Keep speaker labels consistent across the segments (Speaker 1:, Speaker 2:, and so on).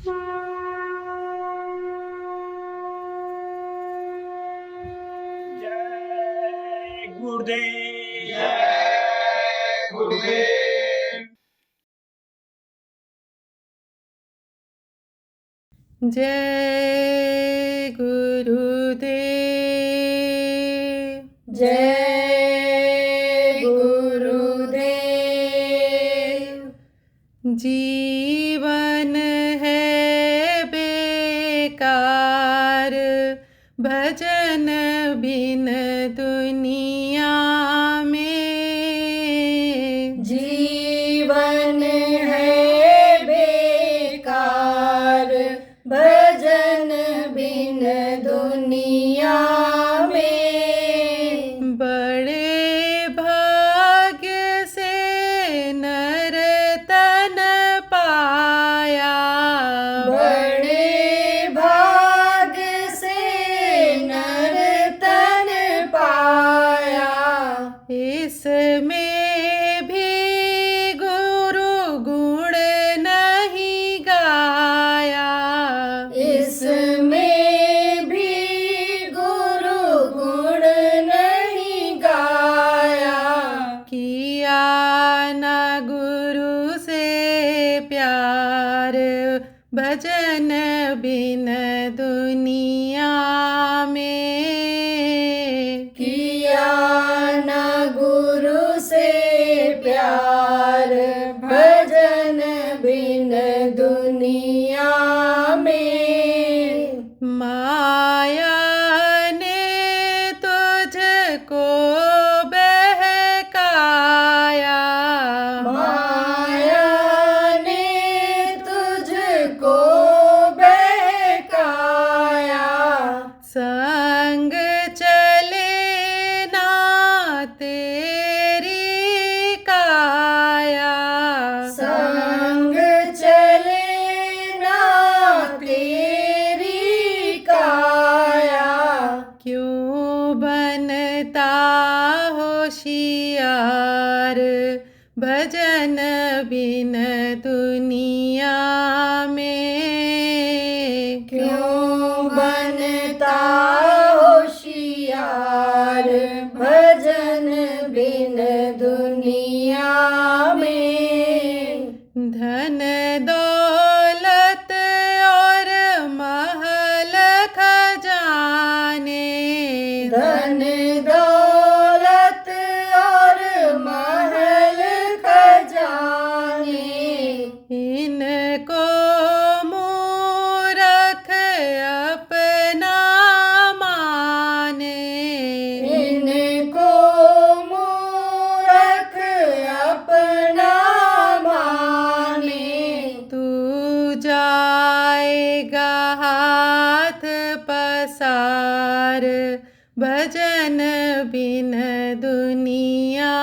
Speaker 1: जय गुरुदेव।
Speaker 2: जय गुरुदेव।
Speaker 3: जय गुरुदेव।
Speaker 4: जय गुरुदेव।
Speaker 3: जीवन है बेकार, भजन बिन दुनिया में।
Speaker 4: जीवन है बेकार, भजन बिन दुनिया में।
Speaker 3: बड़े भाग्य से नर तन पाया,
Speaker 4: बड़े भाग्य से नर तन पाया।
Speaker 3: इसमें भी गुरु गुण नहीं गाया,
Speaker 4: इसमें भी गुरु गुण नहीं गाया।
Speaker 3: किया न गुरु से प्यार, भजन बिन दुनिया में।
Speaker 4: किया न गुरु से प्यार, भजन बिन दुनिया में।
Speaker 3: माया ने तुझको बहकाया,
Speaker 4: माया ने तुझको बहकाया।
Speaker 3: संग चले ना तेरी काया,
Speaker 4: संग चले ना तेरी काया।
Speaker 3: क्यों बनता होशियार, भजन बिन दुनिया में।
Speaker 4: क्यों बनता होशियार, भजन बिन दुनिया में।
Speaker 3: धन दौलत और महल खजाने,
Speaker 4: धन दौलत और महल खजाने।
Speaker 3: इनको मूरख अपना माने,
Speaker 4: इनको मूरख अपना माने।
Speaker 3: तू जाएगा हाथ पसार, भजन बिन दुनिया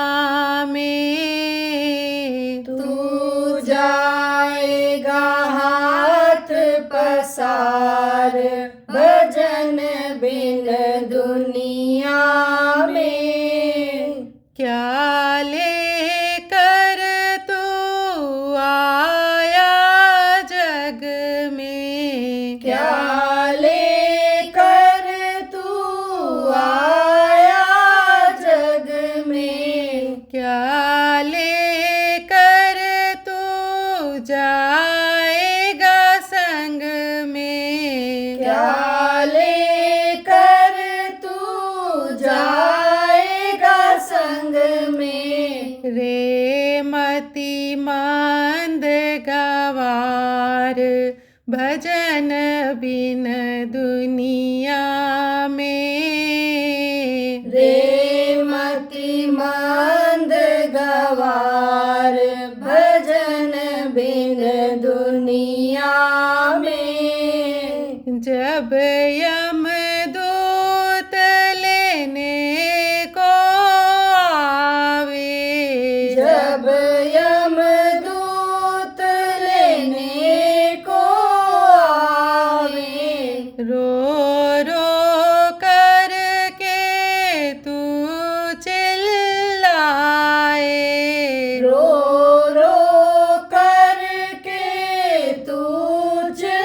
Speaker 3: में।
Speaker 4: तू जाएगा हाथ पसार, भजन बिन दुनिया में।
Speaker 3: क्या लेकर तू आया जग में,
Speaker 4: क्या लेकर तू आया जग में।
Speaker 3: क्या लेकर तू जाएगा संग में।
Speaker 4: क्या लेकर तू जाएगा संग में।
Speaker 3: रे मति मंद गवार, भजन बिन दुनिया में।
Speaker 4: रे मति मंद गवार, भजन बिन दुनिया में।
Speaker 3: जब यमदूत लेने को आवे,
Speaker 4: जब यमदूत लेने को आवे।
Speaker 3: रो रो करके तू चिल्लाए,
Speaker 4: रो रो करके तू चिल्लाए।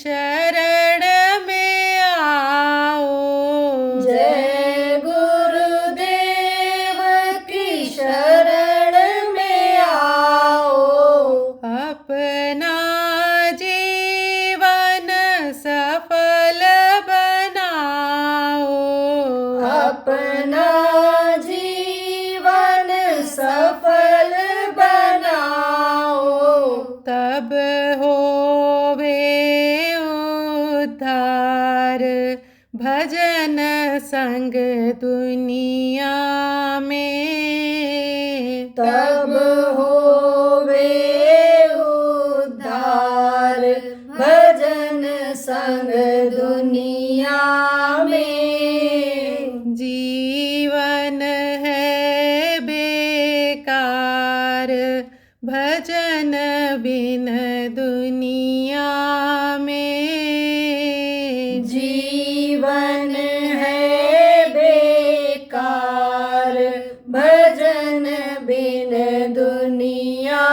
Speaker 3: शरण में आओ।
Speaker 4: जय गुरुदेव की शरण में आओ।
Speaker 3: अपना जीवन सफल बनाओ।
Speaker 4: अपना जीवन सफल बनाओ।
Speaker 3: तब होवे उद्धार भजन संग दुनिया में।
Speaker 4: तब होवे उद्धार भजन संग दुनिया में।
Speaker 3: जीवन है बेकार भजन बिन दुनिया में।
Speaker 4: जीवन है बेकार भजन बिन दुनिया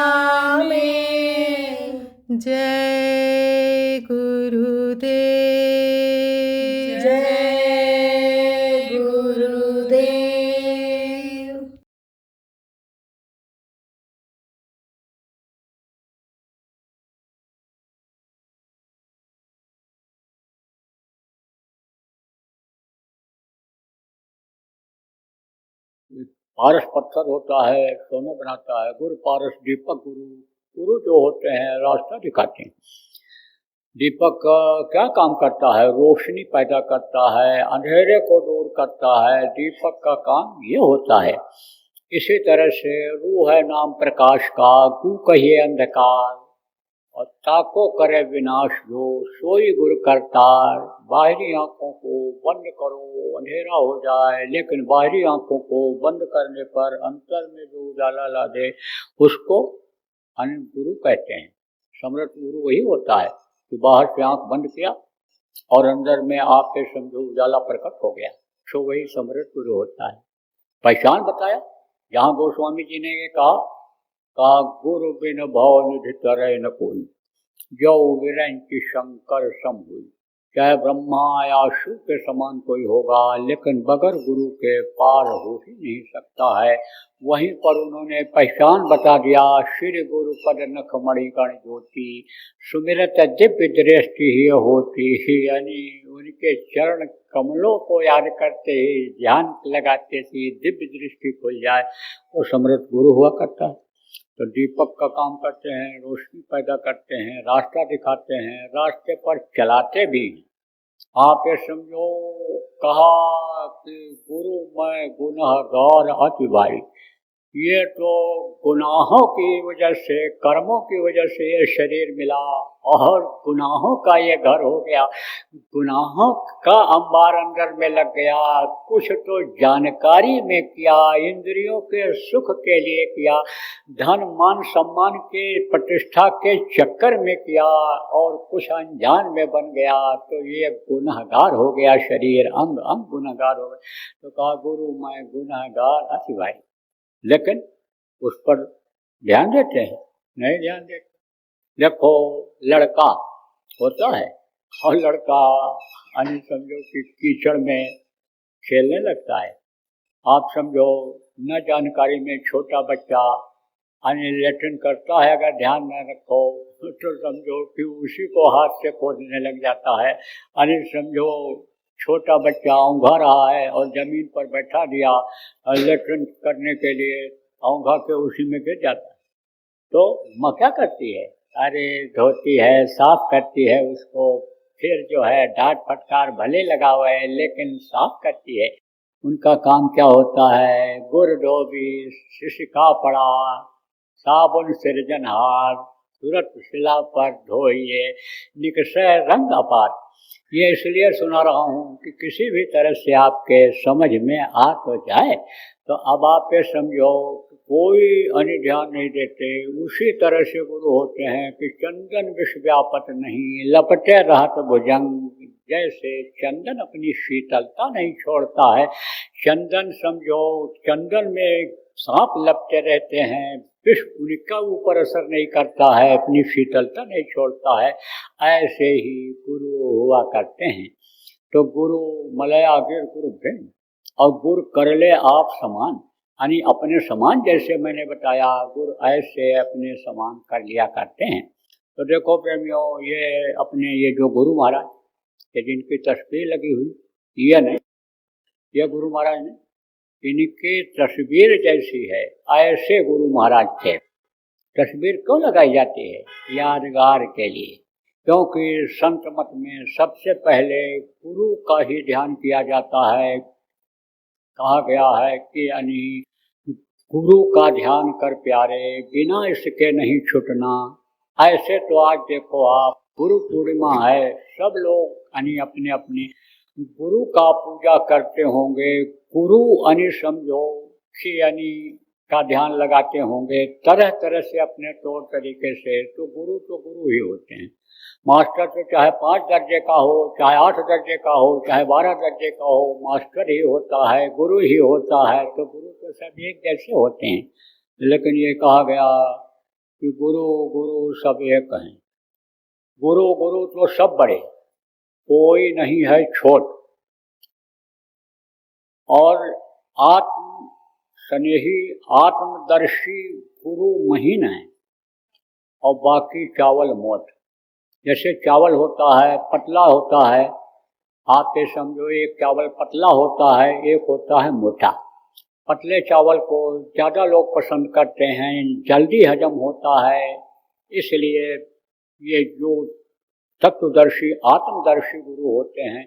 Speaker 4: में।
Speaker 3: जय गुरुदेव।
Speaker 4: जय गुरुदेव।
Speaker 2: पारस पत्थर होता है, सोना बनाता है। गुरु पारस दीपक गुरु। गुरु जो होते हैं रास्ता दिखाते हैं। दीपक क्या काम करता है? रोशनी पैदा करता है, अंधेरे को दूर करता है। दीपक का काम ये होता है। इसी तरह से रूह है नाम प्रकाश का, गु कहिए अंधकार और ताको करे विनाश जो, सोई गुरु करतार। बाहरी आंखों को बंद करो अंधेरा हो जाए, लेकिन बाहरी आंखों को बंद करने पर अंतर में जो उजाला ला दे उसको गुरु कहते हैं। समर्थ गुरु वही होता है कि बाहर से आंख बंद किया और अंदर में आपके समझो उजाला प्रकट हो गया, तो वही समर्थ गुरु होता है। पहचान बताया जहाँ गोस्वामी जी ने ये कहा गुरु बिन भव निधि तरह न कोई, जो विरंची शंकर सम हुई। चाहे ब्रह्मा या शिव के समान कोई होगा, लेकिन बगैर गुरु के पार हो ही नहीं सकता है। वहीं पर उन्होंने पहचान बता दिया, श्री गुरु पद नख मणिगण ज्योति, सुमिरत दिव्य दृष्टि ही होती ही। यानी उनके चरण कमलों को याद करते ही, ध्यान लगाते ही दिव्य दृष्टि खुल जाए, वो समृद्ध गुरु हुआ करता है। तो दीपक का काम करते हैं, रोशनी पैदा करते हैं, रास्ता दिखाते हैं, रास्ते पर चलाते भी हैं। आप ये समझो कहा कि गुरु मैं गुनहगार अति भारी, ये तो गुनाहों की वजह से, कर्मों की वजह से ये शरीर मिला और गुनाहों का ये घर हो गया। गुनाहों का अंबार अंदर में लग गया। कुछ तो जानकारी में किया, इंद्रियों के सुख के लिए किया, धन मान सम्मान के प्रतिष्ठा के चक्कर में किया, और कुछ अनजान में बन गया, तो ये गुनहगार हो गया। शरीर अंग अंग गुनहगार हो गए। तो कहा गुरु मैं गुनहगार अति भारी, लेकिन उस पर ध्यान देते हैं? नहीं ध्यान देते। देखो लड़का होता है और लड़का अन्य समझो कि कीचड़ में खेलने लगता है। आप समझो न जानकारी में छोटा बच्चा अन्य लेटरिन करता है, अगर ध्यान न रखो तो समझो कि उसी को हाथ से खोदने लग जाता है। अन्य समझो छोटा बच्चा ऊँघा रहा है और ज़मीन पर बैठा दिया और लेटरिन करने के लिए, ऊँघा के उसी में गिर जाता है। तो माँ क्या करती है? अरे धोती है, साफ करती है उसको, फिर जो है डांट फटकार भले लगा हुआ है लेकिन साफ करती है। उनका काम क्या होता है? गुर डोबी शिशिका पड़ा, साबुन सिरजनहार, तुरंत शिला पर धोइए, निकषय रंग अपार। ये इसलिए सुना रहा हूँ कि किसी भी तरह से आपके समझ में आ तो जाए। तो अब आप ये समझो कोई अन्य ध्यान नहीं देते, उसी तरह से गुरु होते हैं कि चंदन विष व्यापत नहीं, लपटे रहत भुजंग, जैसे चंदन अपनी शीतलता नहीं छोड़ता है, चंदन समझो चंदन में सांप लपटे रहते हैं, विष उनका ऊपर असर नहीं करता है, अपनी शीतलता नहीं छोड़ता है, ऐसे ही गुरु हुआ करते हैं। तो गुरु मलया गिर गुरु ब्रह्म और गुरु कर ले आप समान, यानी अपने समान, जैसे मैंने बताया गुरु ऐसे अपने समान कर लिया करते हैं। तो देखो प्रेमियों, ये अपने ये जो गुरु महाराज ये जिनकी तस्वीर लगी हुई, ये नहीं, ये गुरु महाराज ने, इनकी तस्वीर जैसी है ऐसे गुरु महाराज थे। तस्वीर क्यों लगाई जाती है? यादगार के लिए, क्योंकि संत मत में सबसे पहले गुरु का ही ध्यान किया जाता है। कहा गया है कि यानी गुरु का ध्यान कर प्यारे, बिना इसके नहीं छूटना। ऐसे तो आज देखो आप, गुरु पूर्णिमा है, सब लोग यानी अपने अपने गुरु का पूजा करते होंगे, गुरु यानी समझो कि यानी का ध्यान लगाते होंगे तरह तरह से अपने तौर तरीके से। तो गुरु ही होते हैं। मास्टर तो चाहे 5 दर्जे का हो, चाहे 8 दर्जे का हो, चाहे 12 दर्जे का हो, मास्टर ही होता है, गुरु ही होता है। तो गुरु तो सब एक जैसे होते हैं, लेकिन ये कहा गया कि गुरु गुरु सब एक हैं। गुरु गुरु तो सब बड़े, कोई नहीं है छोट। और आत्म स्नेही आत्मदर्शी गुरु महीन है, और बाकी चावल मोट। जैसे चावल होता है पतला होता है, आप ये समझो एक चावल पतला होता है, एक होता है मोटा। पतले चावल को ज़्यादा लोग पसंद करते हैं, जल्दी हजम होता है, इसलिए ये जो तत्वदर्शी आत्मदर्शी गुरु होते हैं,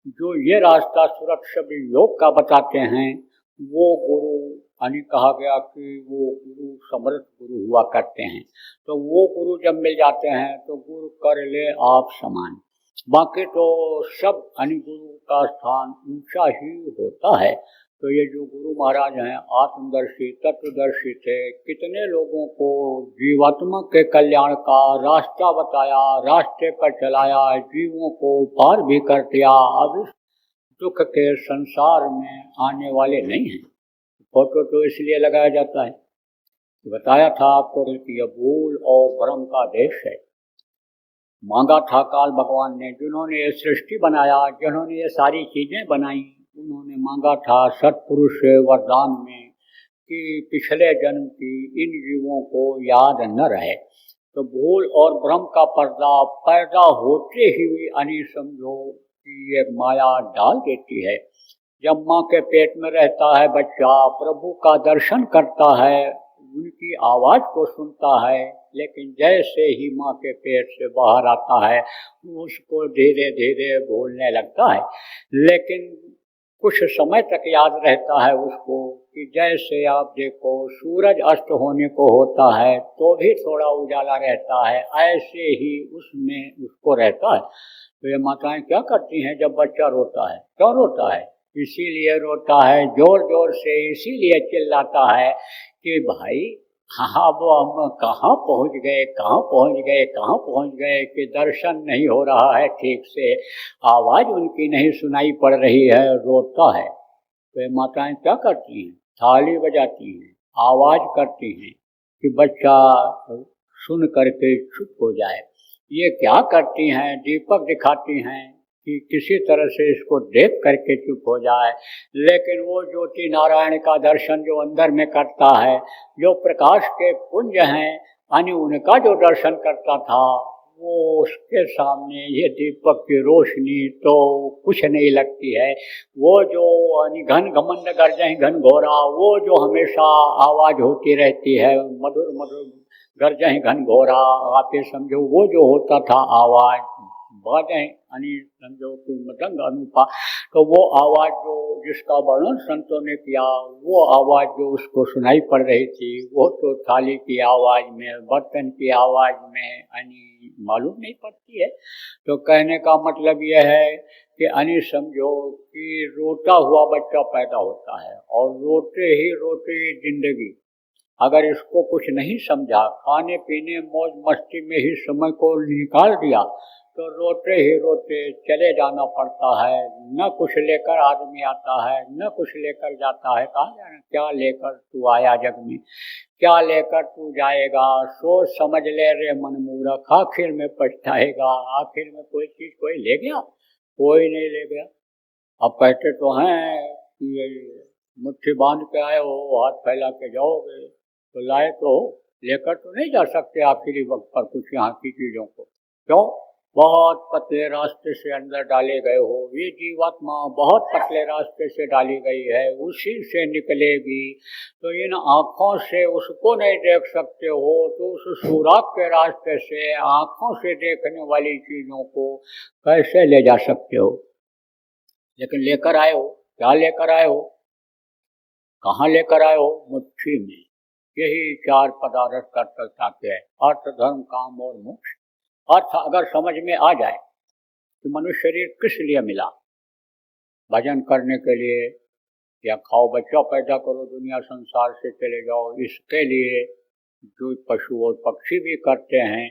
Speaker 2: जो ये रास्ता सूरत शब्द योग का बताते हैं, वो गुरु यानी कहा गया कि वो गुरु समर्थ गुरु हुआ करते हैं। तो वो गुरु जब मिल जाते हैं तो गुरु कर ले आप समान। बाकी तो सब यानी गुरु का स्थान ऊंचा ही होता है। तो ये जो गुरु महाराज हैं आत्मदर्शी तत्वदर्शी थे, कितने लोगों को जीवात्मा के कल्याण का रास्ता बताया, रास्ते पर चलाया, जीवों को पार भी कर दिया। अब इस दुख के संसार में आने वाले नहीं हैं। फोटो तो इसलिए लगाया जाता है, बताया था आपको कि यह भूल और भ्रम का देश है। मांगा था काल भगवान ने, जिन्होंने ये सृष्टि बनाया, जिन्होंने ये सारी चीजें बनाई, उन्होंने मांगा था सत्पुरुष से वरदान में कि पिछले जन्म की इन जीवों को याद न रहे। तो भूल और भ्रम का पर्दा पैदा होते ही यानी समझो कि ये माया डाल देती है। जब माँ के पेट में रहता है बच्चा, प्रभु का दर्शन करता है, उनकी आवाज़ को सुनता है, लेकिन जैसे ही माँ के पेट से बाहर आता है उसको धीरे धीरे भूलने लगता है। लेकिन कुछ समय तक याद रहता है उसको कि जैसे आप देखो सूरज अस्त होने को होता है तो भी थोड़ा उजाला रहता है, ऐसे ही उसमें उसको रहता है। तो ये माताएं क्या करती हैं, जब बच्चा रोता है, क्यों रोता है? इसीलिए रोता है, जोर जोर से इसीलिए चिल्लाता है कि भाई हाँ वो हम कहाँ पहुँच गए, कहाँ पहुँच गए, कहाँ पहुँच गए, कि दर्शन नहीं हो रहा है ठीक से, आवाज़ उनकी नहीं सुनाई पड़ रही है, रोता है। तो ये माताएं क्या करती हैं, थाली बजाती हैं, आवाज़ करती हैं कि बच्चा सुन करके चुप हो जाए। ये क्या करती हैं, दीपक दिखाती हैं कि किसी तरह से इसको देख करके चुप हो जाए। लेकिन वो ज्योति नारायण का दर्शन जो अंदर में करता है, जो प्रकाश के पुंज हैं यानी उनका जो दर्शन करता था, वो उसके सामने ये दीपक की रोशनी तो कुछ नहीं लगती है। वो जो यानी घन घमंड गर्जय घन घोरा, वो जो हमेशा आवाज़ होती रहती है, मधुर मधुर गर्जय घन घोरा, आप ये समझो वो जो होता था आवाज़, बाजें यानी समझो कि मृदंग अनुपा, तो वो आवाज़ जो जिसका वर्णन संतों ने किया, वो आवाज़ जो उसको सुनाई पड़ रही थी, वो तो थाली की आवाज़ में, बर्तन की आवाज़ में यानी मालूम नहीं पड़ती है। तो कहने का मतलब यह है कि यानी समझो कि रोता हुआ बच्चा पैदा होता है, और रोते ही जिंदगी, अगर इसको कुछ नहीं समझा, खाने पीने मौज मस्ती में ही समय को निकाल दिया, तो रोते ही रोते चले जाना पड़ता है। न कुछ लेकर आदमी आता है, न कुछ लेकर जाता है। कहाँ जाना, क्या लेकर तू आया जग में, क्या लेकर तू जाएगा। सोच समझ ले रे मन मूर्ख, आखिर में पछताएगा। आखिर में कोई चीज कोई ले गया, कोई नहीं ले गया। अब कहते तो हैं कि ये मुट्ठी बांध के आए हो, हाथ फैला के जाओगे, तो लाए तो हो, लेकर तो नहीं जा सकते आखिरी वक्त पर कुछ यहाँ की चीजों को। क्यों, बहुत पतले रास्ते से अंदर डाले गए हो। ये जीवात्मा बहुत पतले रास्ते से डाली गई है, उसी से निकलेगी। तो इन आँखों से उसको नहीं देख सकते हो, तो उस सुराग के रास्ते से आँखों से देखने वाली चीजों को कैसे ले जा सकते हो। लेकिन लेकर आए हो, क्या लेकर आए हो, कहाँ लेकर आए हो, मुट्ठी में। यही चार पदार्थ कर्तव्यता के है, अर्थ धर्म काम और मोक्ष। अर्थ अगर समझ में आ जाए कि मनुष्य शरीर किस लिए मिला, भजन करने के लिए, या खाओ बच्चा पैदा करो दुनिया संसार से चले जाओ, इसके लिए जो पशु और पक्षी भी करते हैं,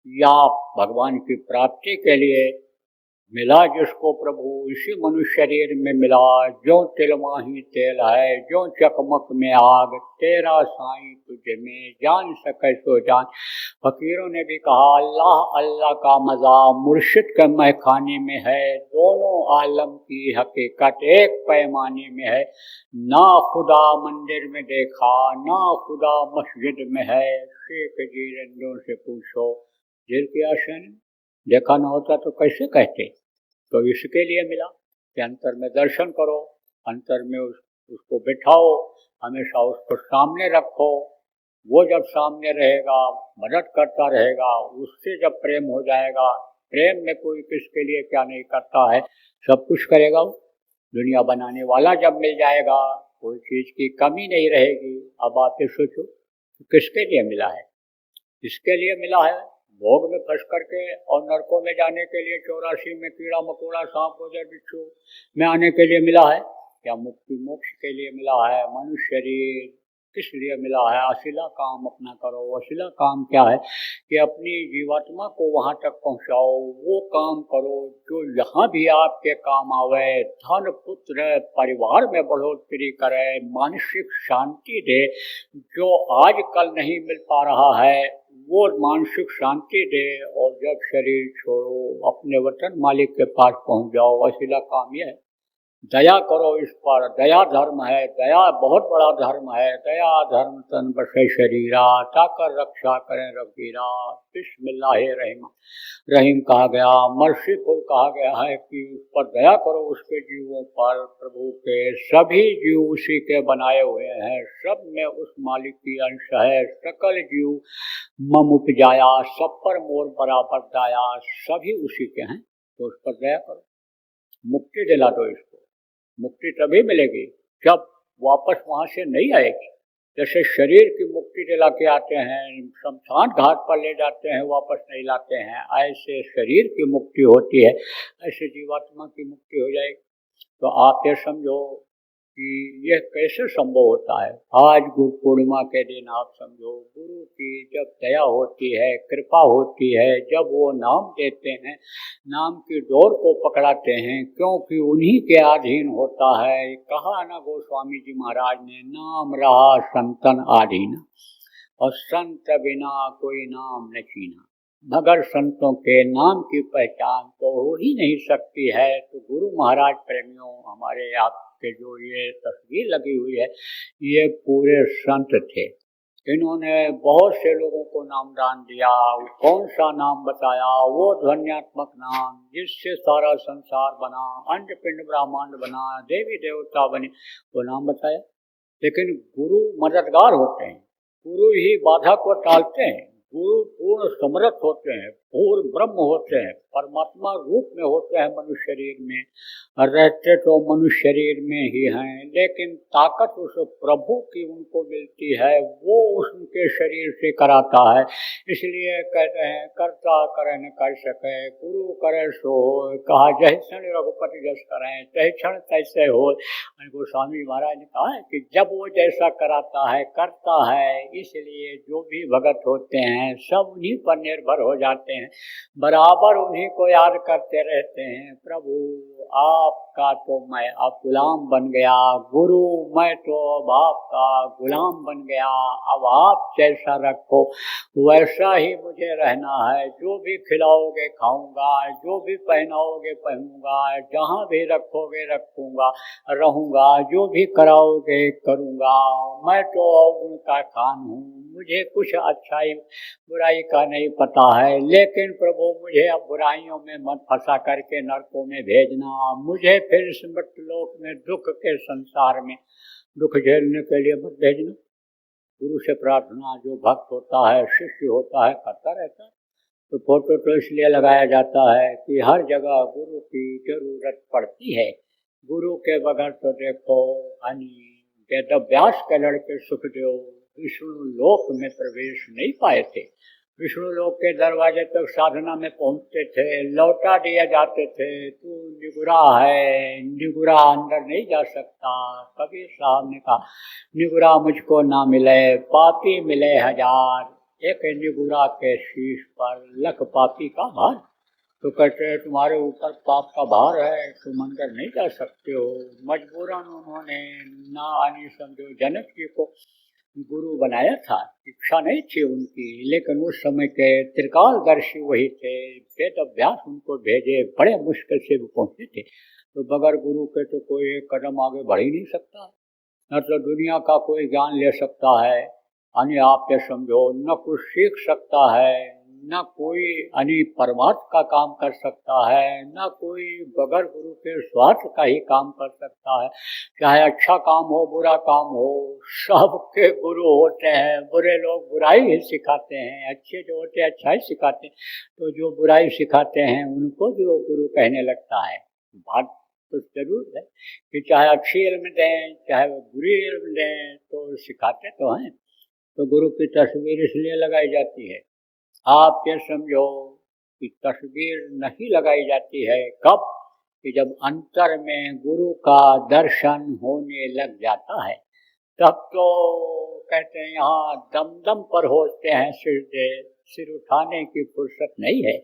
Speaker 2: या भगवान की प्राप्ति के लिए मिला जिसको प्रभु, इसी मनुष्य शरीर में मिला। जो तिल माही तेल है, जो चकमक में आग, तेरा साईं तुझ में जान सके सो जान। फकीरों ने भी कहा अल्लाह अल्लाह का मजा मुर्शिद के महखाने में है। दोनों आलम की हकीकत एक पैमाने में है। ना खुदा मंदिर में देखा, ना खुदा मस्जिद में है। शेख जी रंजों से पूछो, दिल की आशा ने देखा न होता तो कैसे कहते। तो इसके लिए मिला कि अंतर में दर्शन करो, अंतर में उसको बिठाओ, हमेशा उसको सामने रखो। वो जब सामने रहेगा, मदद करता रहेगा, उससे जब प्रेम हो जाएगा, प्रेम में कोई किसके लिए क्या नहीं करता है, सब कुछ करेगा वो। दुनिया बनाने वाला जब मिल जाएगा, कोई चीज़ की कमी नहीं रहेगी। अब आप ये सोचो किसके लिए मिला है, किसके लिए मिला है। भोग में फंस करके और नरकों में जाने के लिए, 84 में कीड़ा मकोड़ा सांप गोजर बिच्छू में आने के लिए मिला है, या मुक्ति मोक्ष के लिए मिला है। मनुष्य शरीर किस लिए मिला है, असिला काम अपना करो। असिला काम क्या है कि अपनी जीवात्मा को वहाँ तक पहुँचाओ, वो काम करो जो यहाँ भी आपके काम आवे। धन पुत्र परिवार में बढ़ोतरी करे, मानसिक शांति दे। जो आज कल नहीं मिल पा रहा है वो मानसिक शांति दे, और जब शरीर छोड़ो अपने वतन मालिक के पास पहुँच जाओ। असिला काम यह है, दया करो इस पर। दया धर्म है, दया बहुत बड़ा धर्म है। दया धर्म तन बसे शरीरा, ताकर रक्षा करें रघुवीरा। बिस्मिल्लाह रहीम रहीम कहा गया, मर्सीफुल कहा गया है कि उस पर दया करो, उसके जीवों पर। प्रभु के सभी जीव उसी के बनाए हुए हैं, सब में उस मालिक की अंश है। सकल जीव मम उपजाया, सब पर मोर बराबर दाया, सभी उसी के हैं। तो उस पर दया करो, मुक्ति दिला दो इसको। मुक्ति तभी मिलेगी जब वापस वहाँ से नहीं आएगी। जैसे शरीर की मुक्ति दिला के आते हैं, शमशान घाट पर ले जाते हैं, वापस नहीं लाते हैं, ऐसे शरीर की मुक्ति होती है, ऐसे जीवात्मा की मुक्ति हो जाएगी। तो आप ये समझो कि यह कैसे संभव होता है। आज गुरु पूर्णिमा के दिन आप समझो, गुरु की जब दया होती है, कृपा होती है, जब वो नाम देते हैं, नाम की डोर को पकड़ाते हैं, क्योंकि उन्हीं के अधीन होता है। कहा ना गोस्वामी जी महाराज ने, नाम रहा संतन आधीन, और संत बिना कोई नाम न चीना। मगर संतों के नाम की पहचान तो हो ही नहीं सकती है। तो गुरु महाराज प्रेमियों, हमारे आप के जो ये तस्वीर लगी हुई है, ये पूरे संत थे। इन्होंने बहुत से लोगों को नामदान दिया। कौन सा नाम बताया? वो ध्वन्यात्मक नाम जिससे सारा संसार बना, अंड पिंड ब्रह्मांड बना, देवी देवता बने, वो नाम बताया। लेकिन गुरु मददगार होते हैं, गुरु ही बाधा को टालते हैं। गुरु पूर्ण समर्थ होते हैं, पूर्ण ब्रह्म होते हैं, परमात्मा रूप में होते हैं। मनुष्य शरीर में रहते तो मनुष्य शरीर में ही हैं, लेकिन ताकत उस प्रभु की उनको मिलती है, वो उनके शरीर से कराता है। इसलिए कहते हैं, करता करे न कर सके, गुरु करे सो हो। कहा जय क्षण रघुपति जस करें, तय क्षण तैसे हो। गोस्वामी महाराज ने कहा है कि जब वो जैसा कराता है, करता है, इसलिए जो भी भगत होते हैं सब उन्हीं पर निर्भर हो जाते हैं, बराबर उन्हीं को याद करते रहते हैं। प्रभु आपका तो मैं अब गुलाम बन गया, गुरु मैं तो अब आपका गुलाम बन गया, अब आप जैसा रखो वैसा ही मुझे रहना है। जो भी खिलाओगे खाऊंगा, जो भी पहनाओगे पहनूंगा, जहाँ भी रखोगे रखूंगा रहूंगा, जो भी कराओगे करूंगा। मैं तो अवगुण का खान हूँ, मुझे कुछ अच्छाई बुराई का नहीं पता है, लेकिन प्रभु मुझे अब बुराइयों में मत फंसा करके नरकों में भेजना, मुझे फिर इस मृत्युलोक में दुख के संसार में दुख झेलने के लिए मत भेजना। गुरु से प्रार्थना जो भक्त होता है, शिष्य होता है, करता रहता है। तो फोटो तो इसलिए लगाया जाता है कि हर जगह गुरु की जरूरत पड़ती है। गुरु के बगैर तो देखो वेदव्यास के लड़के सुखदेव विष्णु लोक में प्रवेश नहीं पाए थे। विष्णु लोक के दरवाजे तक साधना में पहुंचते थे, लौटा दिया जाते थे, तू निगुरा है, निगुरा अंदर नहीं जा सकता। कबीर साहब ने कहा निगुरा मुझको ना मिले, पापी मिले हजार, एक निगुरा के शीश पर लख पापी का भार। तो कहते हैं तुम्हारे ऊपर पाप का भार है, तुम अंदर नहीं जा सकते हो। मजबूरन उन्होंने ना आनी समझो जनक जी को गुरु बनाया था, इच्छा नहीं थी उनकी, लेकिन उस समय के त्रिकालदर्शी वही थे। वेद अभ्यास उनको भेजे, बड़े मुश्किल से भी पहुंचे थे। तो बगैर गुरु के तो कोई एक कदम आगे बढ़ ही नहीं सकता, न तो दुनिया का कोई ज्ञान ले सकता है, यानी आप ये समझो न कुछ सीख सकता है, न कोई यानी परमार्थ का काम कर सकता है, न कोई बगैर गुरु के स्वार्थ का ही काम कर सकता है। चाहे अच्छा काम हो बुरा काम हो, सबके गुरु होते हैं। बुरे लोग बुराई ही सिखाते हैं, अच्छे जो होते हैं अच्छा ही सिखाते हैं। तो जो बुराई सिखाते हैं उनको भी वो गुरु कहने लगता है। बात तो जरूर है कि चाहे अच्छी इल्म दें चाहे वो बुरी इल्म दें, तो सिखाते तो हैं। तो गुरु की तस्वीर इसलिए लगाई जाती है। आप ये समझो कि तस्वीर नहीं लगाई जाती है कब, कि जब अंतर में गुरु का दर्शन होने लग जाता है, तब तो कहते हैं यहाँ दम दम पर होते हैं सिरदे, सिर उठाने की फुर्सत नहीं है।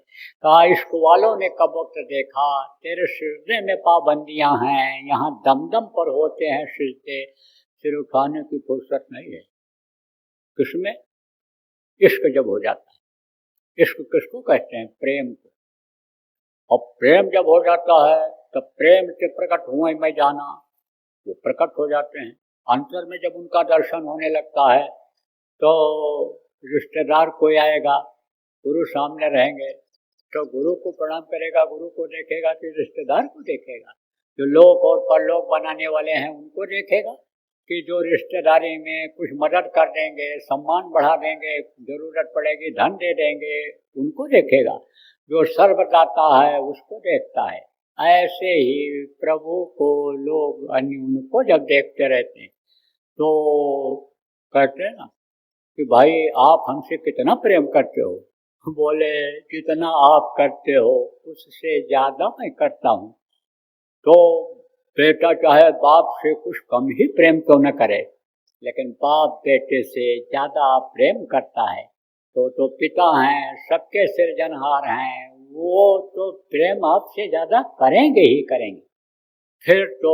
Speaker 2: कहा इश्क वालों ने कब वक्त देखा, तेरे सिरदे में पाबंदियां हैं, यहाँ दम दम पर होते हैं सिरदे, सिर उठाने की फुर्सत नहीं है। किसमें? इश्क जब हो जाता है। इश्क किसको कहते हैं? प्रेम को। और प्रेम जब हो जाता है तब प्रेम से प्रकट हुए मैं जाना, वो प्रकट हो जाते हैं। अंतर में जब उनका दर्शन होने लगता है तो रिश्तेदार कोई आएगा, गुरु सामने रहेंगे तो गुरु को प्रणाम करेगा, गुरु को देखेगा तो रिश्तेदार को देखेगा, जो लोक और परलोक बनाने वाले हैं उनको देखेगा, कि जो रिश्तेदारी में कुछ मदद कर देंगे, सम्मान बढ़ा देंगे, जरूरत पड़ेगी धन दे देंगे, उनको देखेगा। जो सर्वदाता है उसको देखता है। ऐसे ही प्रभु को लोग उनको जब देखते रहते हैं तो कहते हैं ना कि भाई आप हमसे कितना प्रेम करते हो। बोले जितना आप करते हो उससे ज्यादा मैं करता हूँ। तो बेटा चाहे बाप से कुछ कम ही प्रेम क्यों न करे, लेकिन बाप बेटे से ज्यादा प्रेम करता है। तो पिता हैं, सबके सृजनहार हैं, वो तो प्रेम आपसे ज्यादा करेंगे ही करेंगे। फिर तो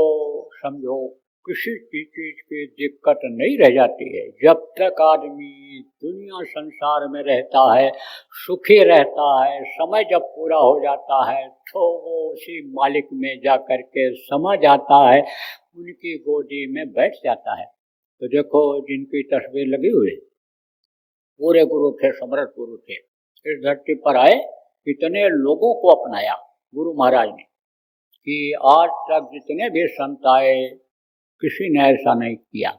Speaker 2: समझो किसी चीज की दिक्कत नहीं रह जाती है। जब तक आदमी दुनिया संसार में रहता है, सुखी रहता है, समय जब पूरा हो जाता है तो वो उसी मालिक में जा कर के समा जाता है, उनकी गोदी में बैठ जाता है। तो देखो जिनकी तस्वीर लगी हुई, पूरे गुरु थे, समर्थ गुरु थे, इस धरती पर आए, कितने लोगों को अपनाया गुरु महाराज ने, कि आज तक जितने भी संत आए किसी ने ऐसा नहीं किया।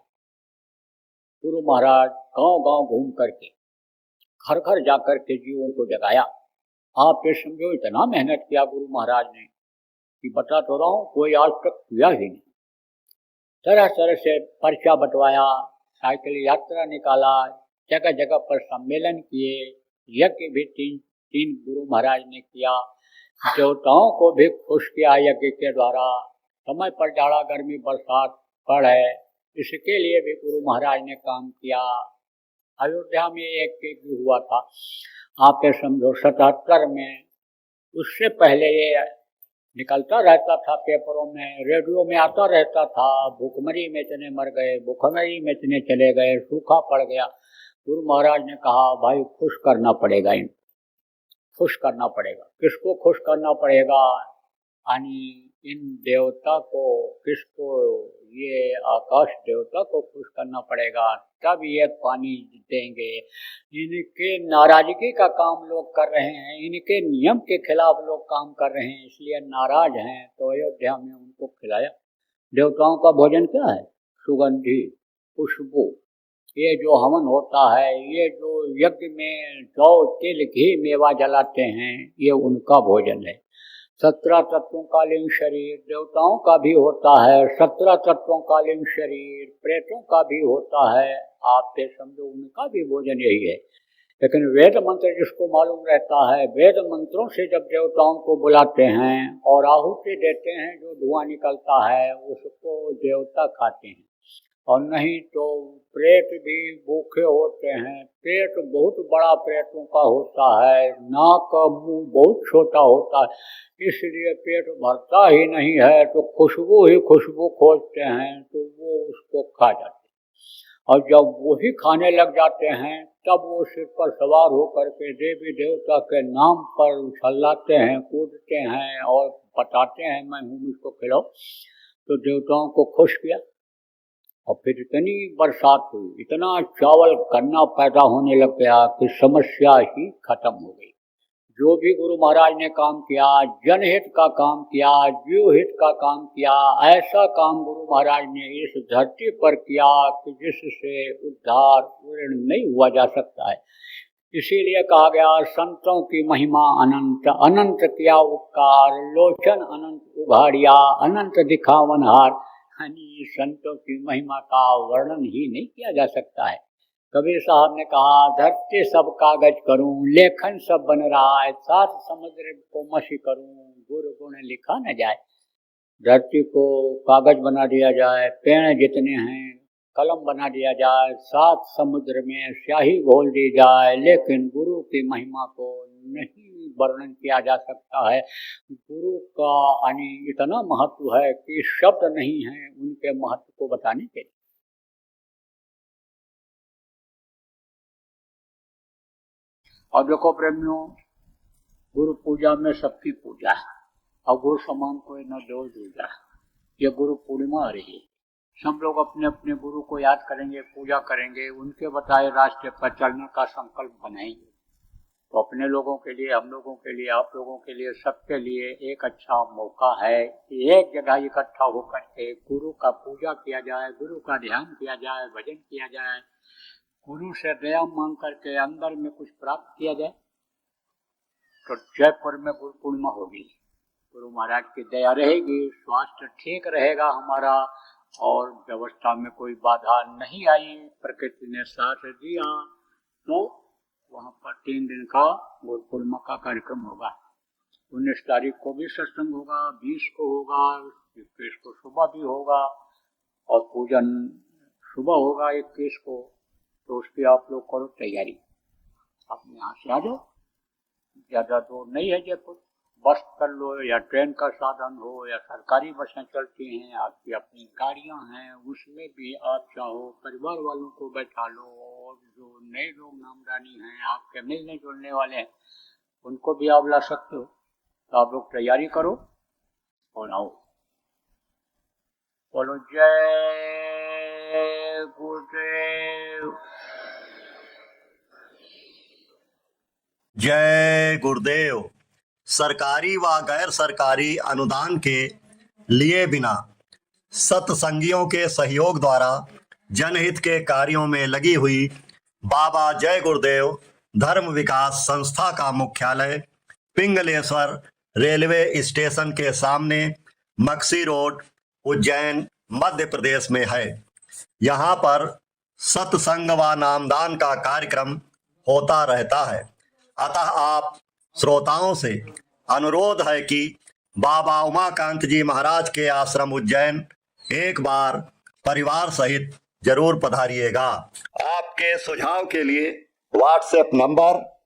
Speaker 2: गुरु महाराज गांव गांव घूम करके, घर घर जाकर के जीवों को जगाया। आप ये समझो इतना मेहनत किया गुरु महाराज ने कि बता तो रहा हूँ कोई आज तक किया ही नहीं। तरह तरह से पर्चा बंटवाया, साइकिल यात्रा निकाला, जगह जगह पर सम्मेलन किए, यज्ञ भी तीन गुरु महाराज ने किया, देवताओं को भी खुश किया यज्ञ के द्वारा। समय पर जाड़ा गर्मी बरसात पड़े, इसके लिए भी गुरु महाराज ने काम किया। अयोध्या में एक यज्ञ हुआ था, आप ये समझो 77 में। उससे पहले ये निकलता रहता था पेपरों में, रेडियो में आता रहता था, भूखमरी में इतने मर गए, भूखमरी में इतने चले गए, सूखा पड़ गया। गुरु महाराज ने कहा भाई खुश करना पड़ेगा, इन खुश करना पड़ेगा। किसको खुश करना पड़ेगा? यानी इन देवता को, किसको? ये आकाश देवता को खुश करना पड़ेगा, तब ये पानी देंगे। इनके नाराजगी का काम लोग कर रहे हैं, इनके नियम के खिलाफ लोग काम कर रहे हैं, इसलिए नाराज हैं। तो अयोध्या में उनको खिलाया। देवताओं का भोजन क्या है? सुगंधी, खुशबू। ये जो हवन होता है, ये जो यज्ञ में जौ तिल घी मेवा जलाते हैं, ये उनका भोजन है। 17 तत्वों का लिंग शरीर देवताओं का भी होता है, 17 तत्वों का लिंग शरीर प्रेतों का भी होता है। आप ये समझो उनका भी भोजन यही है। लेकिन वेद मंत्र जिसको मालूम रहता है, वेद मंत्रों से जब देवताओं को बुलाते हैं और आहुति देते हैं, जो धुआं निकलता है उसको देवता खाते हैं। और नहीं तो प्रेत भी भूखे होते हैं। पेट बहुत बड़ा प्रेतों का होता है, नाक मुंह बहुत छोटा होता है, इसलिए पेट भरता ही नहीं है, तो खुशबू ही खुशबू खोजते हैं, तो वो उसको खा जाते हैं। और जब वो ही खाने लग जाते हैं, तब वो सिर पर सवार होकर के देवी देवता के नाम पर उछलाते हैं, कूदते हैं और बताते हैं मैं हूँ, मुझको खिलाओ। तो देवताओं को खुश किया और फिर इतनी बरसात हुई, इतना चावल गन्ना पैदा होने लग गया कि समस्या ही खत्म हो गई। जो भी गुरु महाराज ने काम किया, जनहित का काम किया, जीव हित का काम किया, ऐसा काम गुरु महाराज ने इस धरती पर किया कि जिससे उद्धार पूर्ण नहीं हुआ जा सकता है। इसीलिए कहा गया संतों की महिमा अनंत, अनंत किया उपकार, लोचन अनंत उघाड़िया, अनंत दिखावनहार। यानी संतों की महिमा का वर्णन ही नहीं किया जा सकता है। कबीर साहब ने कहा धरती सब कागज करूं, लेखन सब बन रहा है, सात समुद्र को मशी करूं, गुरु गुण लिखा न जाए। धरती को कागज बना दिया जाए, पेड़ जितने हैं कलम बना दिया जाए, सात समुद्र में स्याही घोल दी जाए, लेकिन गुरु की महिमा को नहीं वर्णन किया जा सकता है। गुरु का यानी इतना महत्व है कि शब्द नहीं है उनके महत्व को बताने के लिए। और देखो प्रेमियों, गुरु पूजा में सबकी पूजा है और गुरु समान कोई न दो दूजा है। ये गुरु पूर्णिमा आ रही है, सब लोग अपने अपने गुरु को याद करेंगे, पूजा करेंगे, उनके बताए रास्ते पर चलने का संकल्प बनाएंगे। तो अपने लोगों के लिए, हम लोगों के लिए, आप लोगों के लिए, सबके लिए एक अच्छा मौका है कि एक जगह इकट्ठा होकर के गुरु का पूजा किया जाए, गुरु का ध्यान किया जाए, भजन किया जाए, गुरु से दया मांग करके अंदर में कुछ प्राप्त किया जाए। तो जयपुर में गुरु पूर्णिमा होगी, गुरु महाराज की दया रहेगी, स्वास्थ्य ठीक रहेगा हमारा और व्यवस्था में कोई बाधा नहीं आई, प्रकृति ने साथ दिया। तो वहाँ पर 3 दिन का गुरु पूर्णिमा का कार्यक्रम होगा। 19 तारीख को भी सत्संग होगा, 20 को होगा, 21 को सुबह भी होगा और पूजन सुबह होगा 21 को। तो उसकी आप लोग करो तैयारी, आप यहाँ से आ जाओ। ज़्यादा दूर नहीं है जयपुर, बस कर लो या ट्रेन का साधन हो या सरकारी बसें चलती हैं, आपकी अपनी गाड़ियाँ हैं, उसमें भी आप चाहो परिवार वालों को बैठा लो और जो नए लोग नामदानी हैं आपके मिलने जुलने वाले हैं उनको भी आप ला सकते हो। तो आप लोग तैयारी करो और आओ। बोलो जय गुरुदेव।
Speaker 1: जय गुरुदेव। सरकारी व गैर सरकारी अनुदान के लिए बिना सत्संगियों के सहयोग द्वारा जनहित के कार्यों में लगी हुई बाबा जय गुरुदेव धर्म विकास संस्था का मुख्यालय पिंगलेश्वर रेलवे स्टेशन के सामने मक्सी रोड, उज्जैन, मध्य प्रदेश में है। यहाँ पर सत्संग व नामदान का कार्यक्रम होता रहता है। अतः आप श्रोताओं से अनुरोध है कि बाबा उमाकांत जी महाराज के आश्रम उज्जैन एक बार परिवार सहित जरूर पधारिएगा। आपके सुझाव के लिए व्हाट्सएप नंबर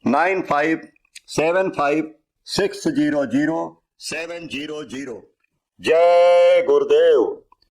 Speaker 1: 9575600700। जय गुरुदेव।